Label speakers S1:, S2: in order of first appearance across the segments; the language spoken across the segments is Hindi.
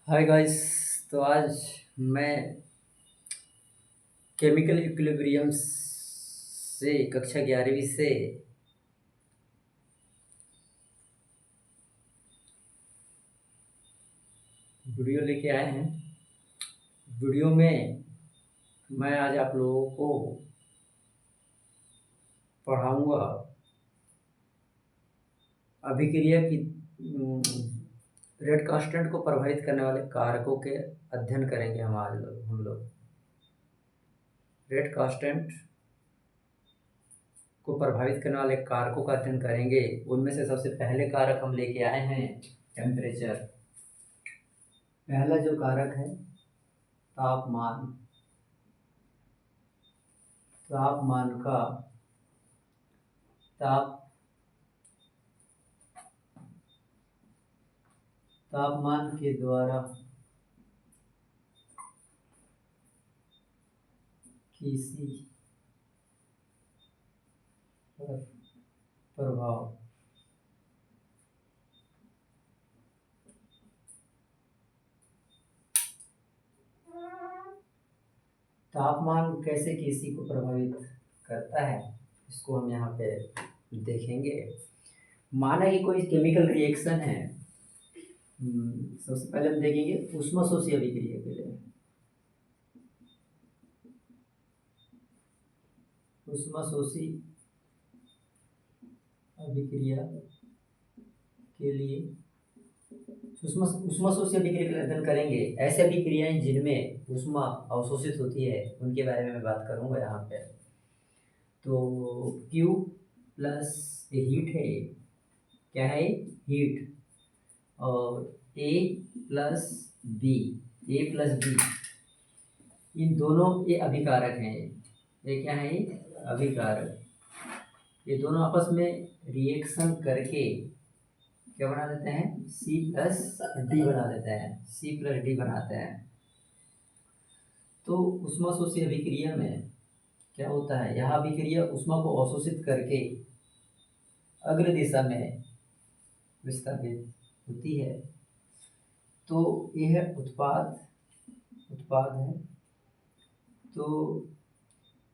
S1: Hi guys. तो आज मैं केमिकल इक्विलिब्रियम से कक्षा 11वीं से वीडियो लेके आए हैं। वीडियो में मैं आज आप लोगों को पढ़ाऊंगा अभिक्रिया की रेड कांस्टेंट को प्रभावित करने वाले कारकों के अध्ययन करेंगे। हम लोग रेड कांस्टेंट को प्रभावित करने वाले कारकों का अध्ययन करेंगे। उनमें से सबसे पहले कारक हम लेके आए हैं टेम्परेचर। पहला जो कारक है तापमान। तापमान का तापमान के द्वारा किसी पर प्रभाव। तापमान कैसे किसी को प्रभावित करता है, इसको हम यहाँ पे देखेंगे। माना कि कोई केमिकल रिएक्शन है। सबसे पहले हम देखेंगे ऊष्माशोषी अभिक्रिया के लिए। ऊष्माशोषी अभिक्रिया के लिए ऊष्माशोषी अभिक्रिया का अध्ययन करेंगे। ऐसे अभिक्रियाएं जिनमें ऊष्मा अवशोषित होती है उनके बारे में मैं बात करूंगा यहाँ पे। तो Q प्लस हीट है, क्या है हीट, और A प्लस बी, इन दोनों ये अभिकारक हैं। ये क्या है, अभिकारक। ये दोनों आपस में रिएक्शन करके क्या बना देते हैं, C+D बना देते हैं, C+D बनाते हैं। तो ऊष्माशोषी अभिक्रिया में क्या होता है, यह अभिक्रिया ऊष्मा को अवशोषित करके अग्र दिशा में विस्थापित होती है। तो यह उत्पाद है। तो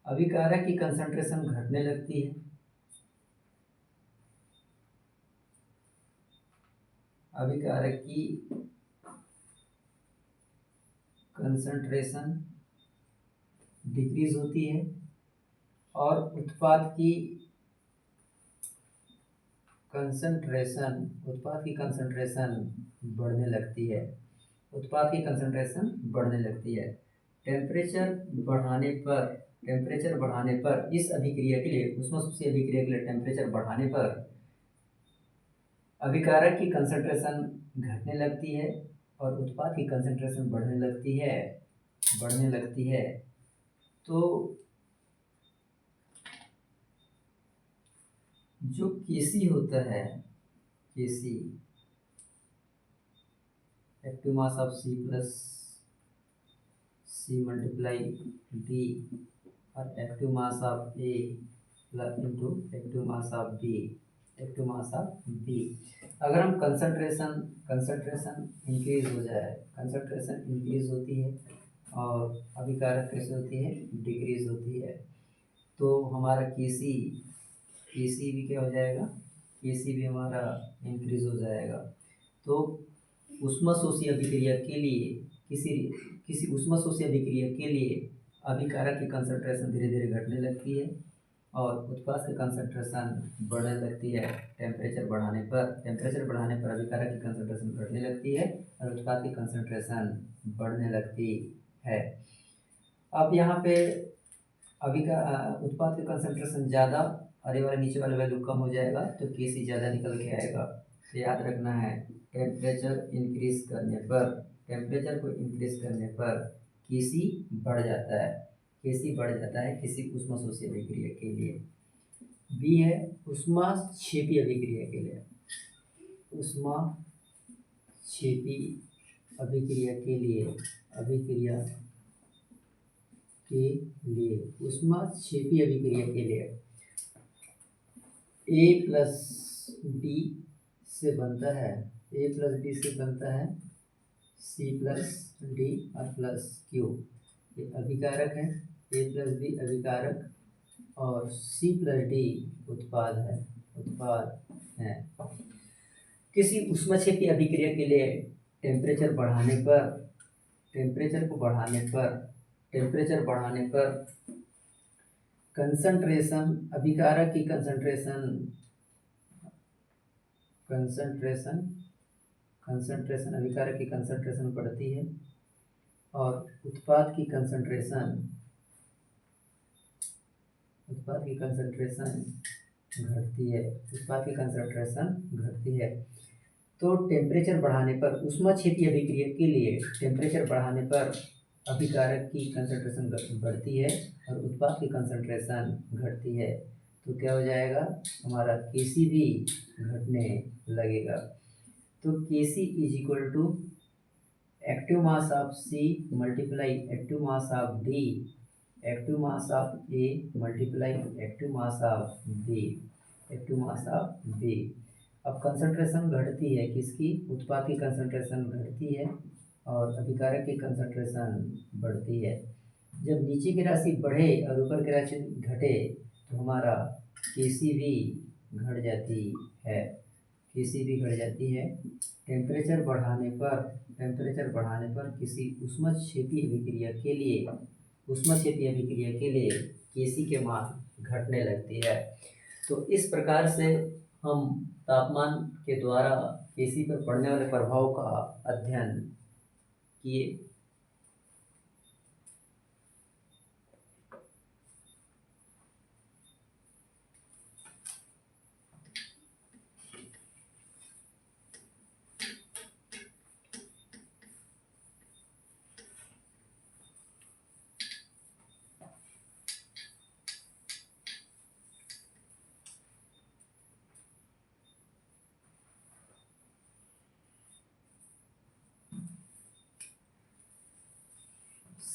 S1: अभिकारक की कंसंट्रेशन घटने लगती है। अभिकारक की कंसंट्रेशन डिक्रीज होती है और उत्पाद की कंसंट्रेशन बढ़ने लगती है। टेम्परेचर बढ़ाने पर इस अभिक्रिया के लिए, ऊष्माशोषी अभिक्रिया के लिए टेम्परेचर बढ़ाने पर अभिकारक की कंसंट्रेशन घटने लगती है और उत्पाद की कंसंट्रेशन बढ़ने लगती है। तो जो Kc होता है, Kc active mass of C plus C multiply D और active mass of A plus into active mass of B। अगर हम कंसंट्रेशन इंक्रीज होती है और अभिकारक कैसे होती है, डिक्रीज होती है। तो हमारा Kc भी क्या हो जाएगा, Kc भी हमारा इंक्रीज हो जाएगा। तो ऊष्माशोषी अभिक्रिया के लिए किसी ऊष्माशोषी अभिक्रिया के लिए अभिकारक की कंसंट्रेशन धीरे धीरे घटने लगती है और उत्पाद की कंसंट्रेशन बढ़ने लगती है। टेम्परेचर बढ़ाने पर अभिकारक की कंसंट्रेशन घटने लगती है और उत्पाद की कंसंट्रेशन बढ़ने लगती है। अब यहाँ पे उत्पाद की कंसंट्रेशन ज़्यादा और ये वाला नीचे वाला वैल्यू कम हो जाएगा, तो Kc ज़्यादा निकल के आएगा। तो याद रखना है, टेम्परेचर को इंक्रीज करने पर Kc बढ़ जाता है। किसी ऊष्माशोषी अभिक्रिया के लिए। बी है ऊष्माक्षेपी अभिक्रिया के लिए। ऊष्माक्षेपी अभिक्रिया के लिए A प्लस बी से बनता है सी प्लस डी और प्लस क्यू, ये अभिकारक है, ए प्लस बी अभिकारक और सी प्लस डी उत्पाद है। किसी ऊष्मक्षेपी अभिक्रिया के लिए टेम्परेचर बढ़ाने पर कंसंट्रेशन, अभिकारक की कंसंट्रेशन अभिकारक की कंसंट्रेशन बढ़ती है और उत्पाद की कंसंट्रेशन घटती है। तो टेम्परेचर बढ़ाने पर, ऊष्मक्षेपी अभिक्रिया के लिए टेम्परेचर बढ़ाने पर अभिकारक की कंसंट्रेशन बढ़ती है और उत्पाद की कंसंट्रेशन घटती है। तो क्या हो जाएगा, हमारा Kc भी घटने लगेगा। तो Kc is equal to active mass of C multiply active mass of D, active mass of A multiply active mass of B। अब कंसंट्रेशन घटती है, किसकी, उत्पाद की कंसंट्रेशन घटती है और अभिकारक की कंसंट्रेशन बढ़ती है। जब नीचे की राशि बढ़े और ऊपर की राशि घटे तो हमारा Kc भी घट जाती है। टेम्परेचर बढ़ाने पर किसी ऊष्मक्षेपी अभिक्रिया के लिए Kc के मान घटने लगती है। तो इस प्रकार से हम तापमान के द्वारा Kc पर पड़ने वाले प्रभाव का अध्ययन किए।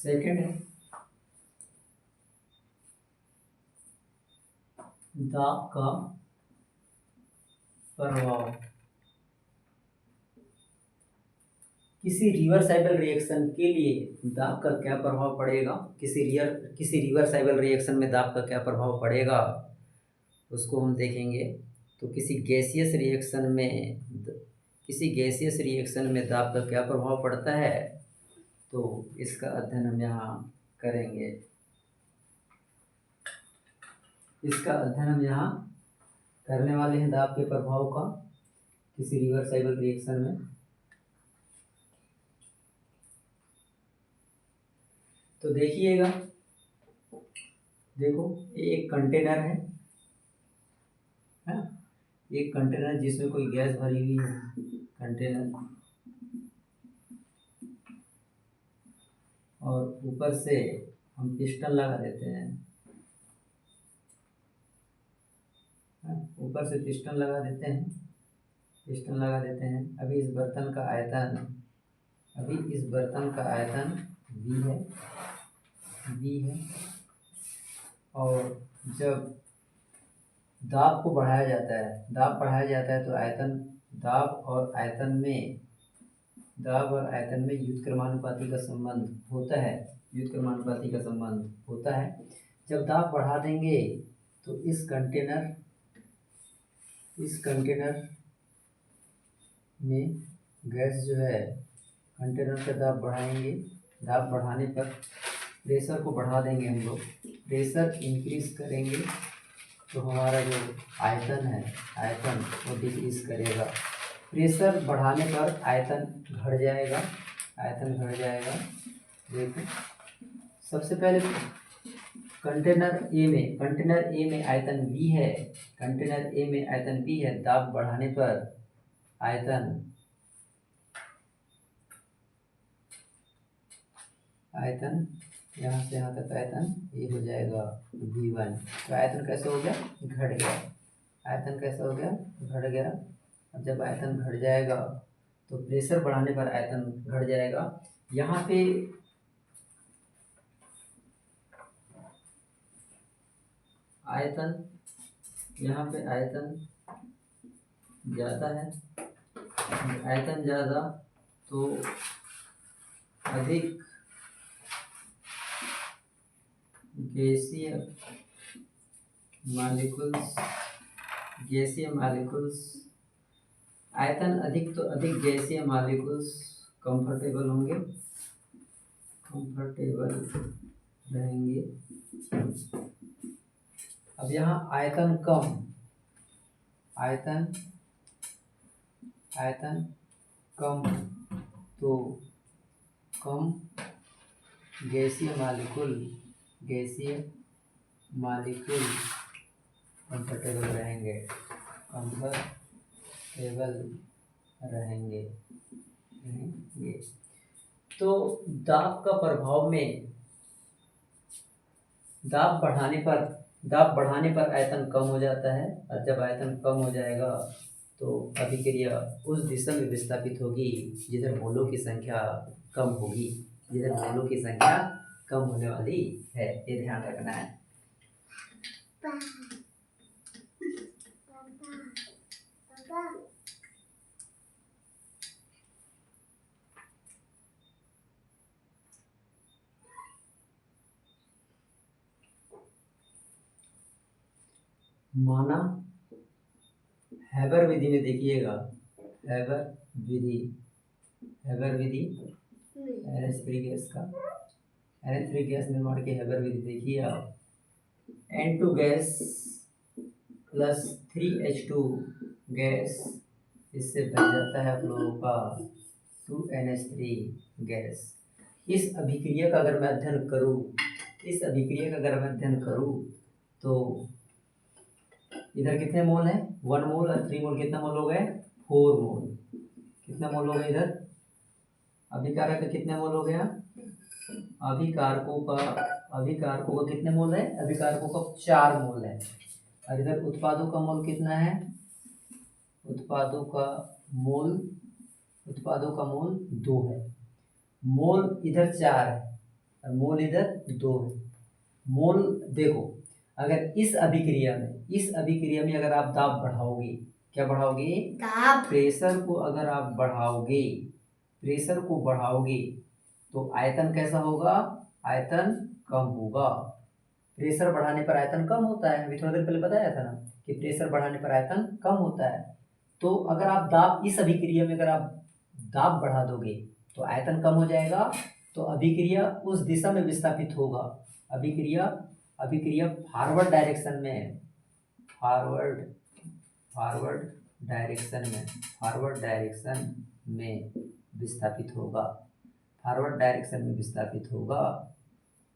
S1: सेकंड है दाब का प्रभाव। किसी रिवर्साइबल रिएक्शन के लिए दाब का क्या प्रभाव पड़ेगा, किसी रिवर्साइबल रिएक्शन में दाब का क्या प्रभाव पड़ेगा उसको हम देखेंगे। तो किसी गैसियस रिएक्शन में दाब का क्या प्रभाव पड़ता है, तो इसका अध्ययन हम यहाँ करेंगे। इसका अध्ययन हम यहाँ करने वाले हैं, दाब के प्रभाव का किसी रिवर्साइबल रिएक्शन में। तो देखिएगा, देखो ये एक कंटेनर है ना, एक कंटेनर जिसमें कोई गैस भरी हुई है, कंटेनर, और ऊपर से हम पिस्टन लगा देते हैं, ऊपर से पिस्टन लगा देते हैं। अभी इस बर्तन का आयतन V है और जब दाब को बढ़ाया जाता है तो दाब और आयतन में व्युत्क्रमानुपाती का संबंध होता है। जब दाब बढ़ा देंगे तो इस कंटेनर में गैस जो है, कंटेनर का दाब बढ़ाएंगे, दाब बढ़ाने पर प्रेशर को बढ़ा देंगे हम लोग, प्रेशर इंक्रीज करेंगे तो हमारा जो आयतन वो डिक्रीज करेगा। प्रेशर बढ़ाने पर आयतन घट जाएगा। देखो, सबसे पहले कंटेनर ए में आयतन V है, दाब बढ़ाने पर आयतन यहाँ से यहाँ तक आयतन ये हो जाएगा V1। तो आयतन कैसे हो गया, घट गया। अब जब आयतन घट जाएगा तो प्रेशर बढ़ाने पर आयतन घट जाएगा। यहाँ पे आयतन ज़्यादा है, आयतन ज़्यादा तो अधिक गैसीय मॉलिक्यूल्स, आयतन अधिक तो अधिक गैसीय मॉलिक्यूल्स कंफर्टेबल रहेंगे। अब यहाँ आयतन कम तो कम गैसीय मॉलिक्यूल कंफर्टेबल रहेंगे। तो दाब का प्रभाव में दाब बढ़ाने पर आयतन कम हो जाता है, और जब आयतन कम हो जाएगा तो अभिक्रिया उस दिशा में विस्थापित होगी जिधर मोलों की संख्या कम होगी, जिधर मोलों की संख्या कम होने वाली है। ये ध्यान रखना है। माना हैबर विधि में देखिएगा, हैबर विधि NH3 गैस निर्माण की हैबर विधि देखिए आप। N2 gas plus 3H2 gas, इससे बन जाता है आप लोगों का 2NH3 गैस। इस अभिक्रिया का अगर मैं अध्ययन करूं तो इधर कितने मोल है? 1 मोल और 3 मोल, कितना मोल हो गए? 4 मोल। कितना मोल हो गया इधर? अभिकारक का कितने मोल हो गया? अभिकारकों का कितने मोल है? अभिकारकों का 4 मोल है। और इधर उत्पादों का मोल कितना है? उत्पादों का मोल 2 है। मोल इधर 4 है और मोल इधर 2 है। मोल देखो, अगर इस अभिक्रिया में अगर आप दाब बढ़ाओगे, क्या बढ़ाओगे? दाब। प्रेशर को बढ़ाओगे तो आयतन कैसा होगा? आयतन कम होगा। प्रेशर बढ़ाने पर आयतन कम होता है, अभी थोड़ा देर पहले बताया था ना कि प्रेशर बढ़ाने पर आयतन कम होता है। तो अगर आप इस अभिक्रिया में अगर आप दाब बढ़ा दोगे तो आयतन कम हो जाएगा, तो अभिक्रिया उस दिशा में विस्थापित होगा। अभिक्रिया फॉरवर्ड डायरेक्शन में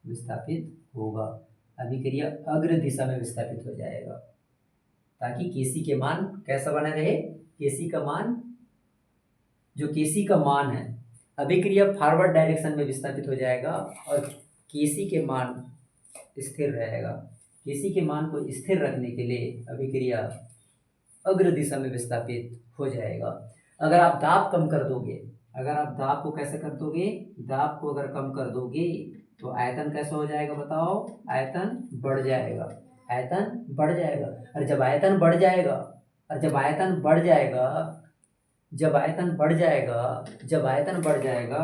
S1: विस्थापित होगा। अभिक्रिया अग्र दिशा में विस्थापित हो जाएगा, ताकि केसी के मान कैसा बना रहे? केसी का मान है, अभिक्रिया फॉरवर्ड डायरेक्शन में विस्थापित हो जाएगा और केसी के मान स्थिर रहेगा। केसी के मान को स्थिर रखने के लिए अभिक्रिया अग्र दिशा में विस्थापित हो जाएगा। अगर आप दाब कम कर दोगे, दाब को कैसे कर दोगे? दाब को अगर कम कर दोगे तो आयतन कैसा हो जाएगा बताओ? आयतन बढ़ जाएगा। और जब आयतन बढ़ जाएगा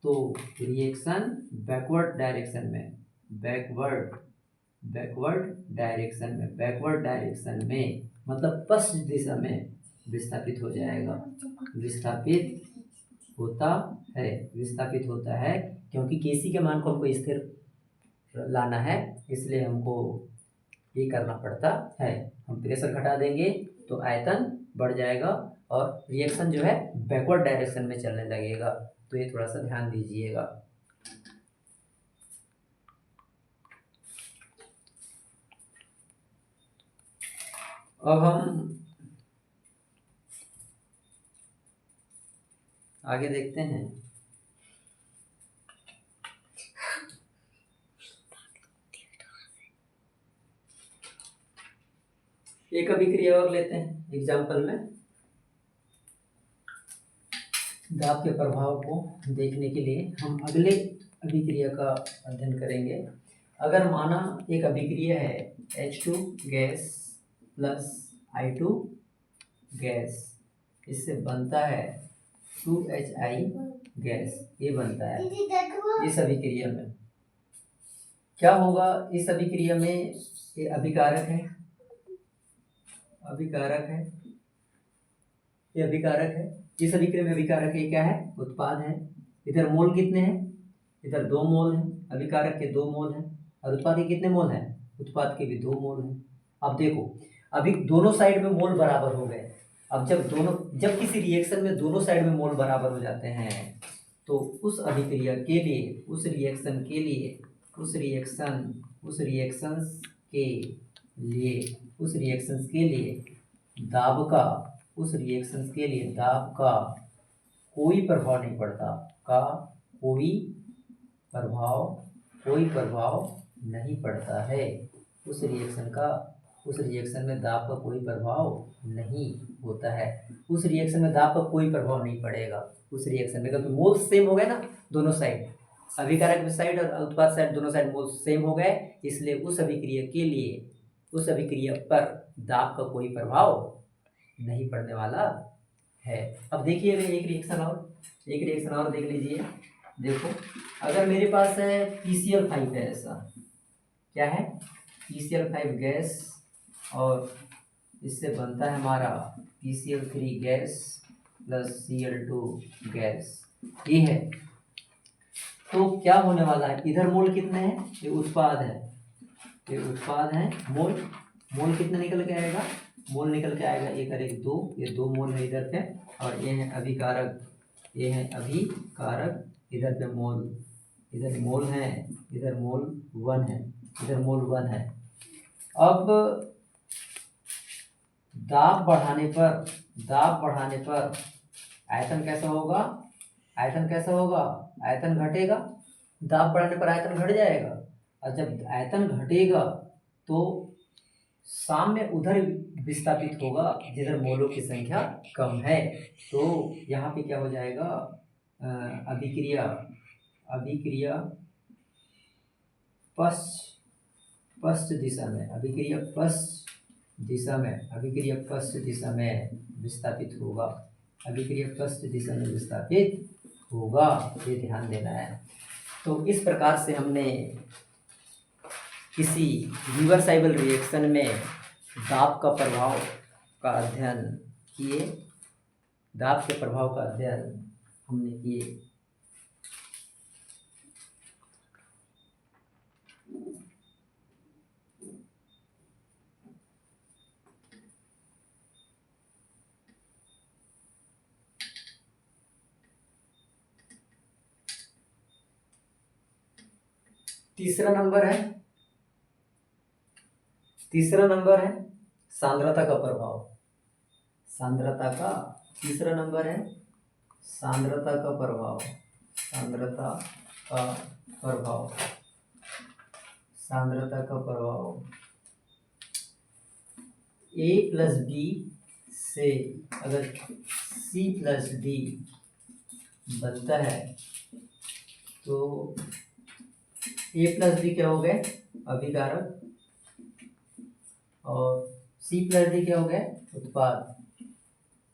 S1: तो रिएक्शन बैकवर्ड डायरेक्शन में मतलब पश्चिम दिशा में विस्थापित होता है, क्योंकि केसी के मान को हमको स्थिर लाना है, इसलिए हमको ये करना पड़ता है। हम प्रेशर घटा देंगे तो आयतन बढ़ जाएगा और रिएक्शन जो है बैकवर्ड डायरेक्शन में चलने लगेगा। तो ये थोड़ा सा ध्यान दीजिएगा। अब हम आगे देखते हैं। एक अभिक्रिया और लेते हैं एग्जाम्पल में, दाब के प्रभाव को देखने के लिए हम अगले अभिक्रिया का अध्ययन करेंगे। अगर माना एक अभिक्रिया है H2 gas plus I2 gas, इससे बनता है 2HI गैस, ये बनता है इस अभिक्रिया में। क्या होगा इस अभिक्रिया में? ये अभिकारक है, अभिकारक है, ये अभिकारक है। इस अभिक्रिया में अभिकारक ये क्या है? उत्पाद है। इधर मोल कितने हैं? इधर 2 मोल हैं, अभिकारक के 2 मोल हैं, और उत्पाद के कितने मोल हैं? उत्पाद के भी 2 मोल हैं। अब देखो, अभी दोनों साइड में मोल बराबर हो गए। अब जब किसी रिएक्शन में दोनों साइड में मोल बराबर हो जाते हैं तो उस अभिक्रिया के लिए, उस रिएक्शन के लिए, उस रिएक्शंस के लिए दाब का, उस रिएक्शंस के लिए दाब का कोई प्रभाव नहीं पड़ता, का कोई प्रभाव नहीं पड़ता है। उस रिएक्शन में दाब का कोई प्रभाव नहीं होता है। उस रिएक्शन में दाब का कोई प्रभाव नहीं पड़ेगा उस रिएक्शन में, क्योंकि मोल सेम हो गए ना दोनों साइड, अभिकारक साइड और उत्पाद साइड, दोनों साइड मोल सेम हो गए। इसलिए उस अभिक्रिया के लिए, उस अभिक्रिया पर दाब का कोई प्रभाव नहीं पड़ने वाला है। अब देखिए एक रिएक्शन और देख लीजिए। देखो, अगर मेरे पास है PCl5 है, ऐसा क्या है? PCl5 गैस, और इससे बनता है हमारा PCl3 gas plus Cl2 gas, ये है। तो क्या होने वाला है? इधर मोल कितने हैं? ये उत्पाद है, मोल कितने निकल के आएगा? मोल निकल के आएगा 1 और 1 2, ये 2 मोल है इधर पे, और ये है अभिकारक, इधर पे मोल, इधर मोल है, इधर मोल 1 है, इधर मोल 1 है। अब दाब बढ़ाने पर आयतन कैसा होगा? आयतन घटेगा। दाब बढ़ाने पर आयतन घट जाएगा, और जब आयतन घटेगा तो साम्य उधर विस्थापित होगा जिधर मोलों की संख्या कम है। तो यहाँ पे क्या हो जाएगा? अभिक्रिया पश्च दिशा में विस्थापित होगा, ये ध्यान देना है। तो इस प्रकार से हमने किसी रिवर्साइबल रिएक्शन में दाब का प्रभाव का अध्ययन किए, दाब के प्रभाव का अध्ययन हमने किए। तीसरा नंबर है सांद्रता का प्रभाव। सांद्रता का प्रभाव A प्लस B से अगर C प्लस D बनता है तो A प्लस B क्या हो गए? अभिकारक, और C प्लस D क्या हो गए?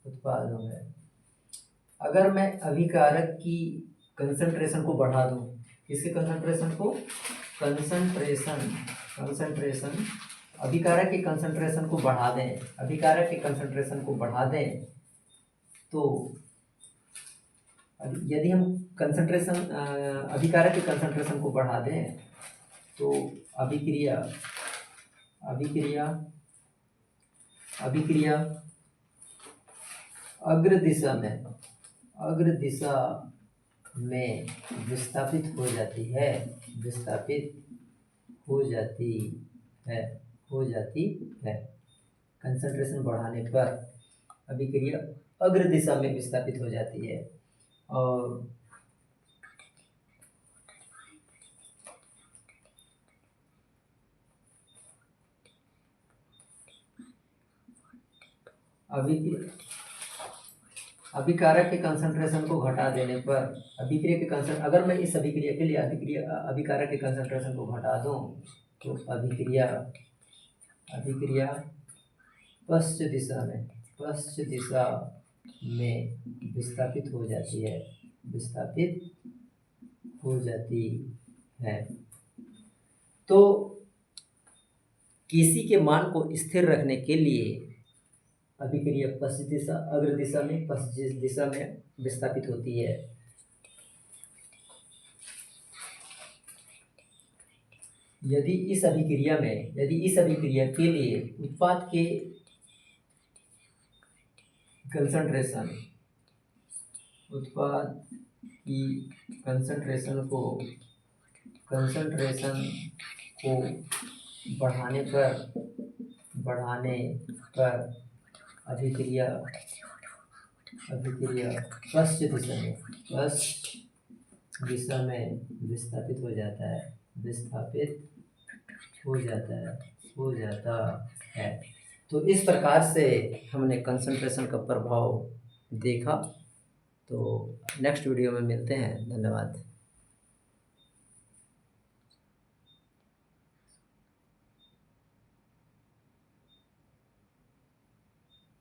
S1: उत्पाद हो गए। अगर मैं अभिकारक की कंसंट्रेशन को बढ़ा दूं, किसके कंसंट्रेशन को? अभिकारक के कंसंट्रेशन को बढ़ा दें, तो यदि हम अभिकारक के कंसंट्रेशन को बढ़ा दें तो अभिक्रिया अग्र दिशा में विस्थापित हो जाती है। कंसंट्रेशन बढ़ाने पर अभिक्रिया अग्र दिशा में विस्थापित हो जाती है। और अभिकारक के कंसंट्रेशन को घटा देने पर अगर मैं इस अभिक्रिया के लिए अभिकारक के कंसंट्रेशन को घटा दूं तो अभिक्रिया पश्च दिशा में विस्थापित हो जाती है, विस्थापित हो जाती है। तो Kc के मान को स्थिर रखने के लिए अभिक्रिया पश्चिम दिशा, अग्र दिशा में, पश्चिम दिशा में विस्थापित होती है। यदि इस अभिक्रिया के लिए उत्पाद के कंसंट्रेशन, उत्पाद की कंसंट्रेशन को बढ़ाने पर अभिक्रिया पश्चिम दिशा में विस्थापित हो जाता है। तो इस प्रकार से हमने कंसंट्रेशन का प्रभाव देखा। तो नेक्स्ट वीडियो में मिलते हैं। धन्यवाद।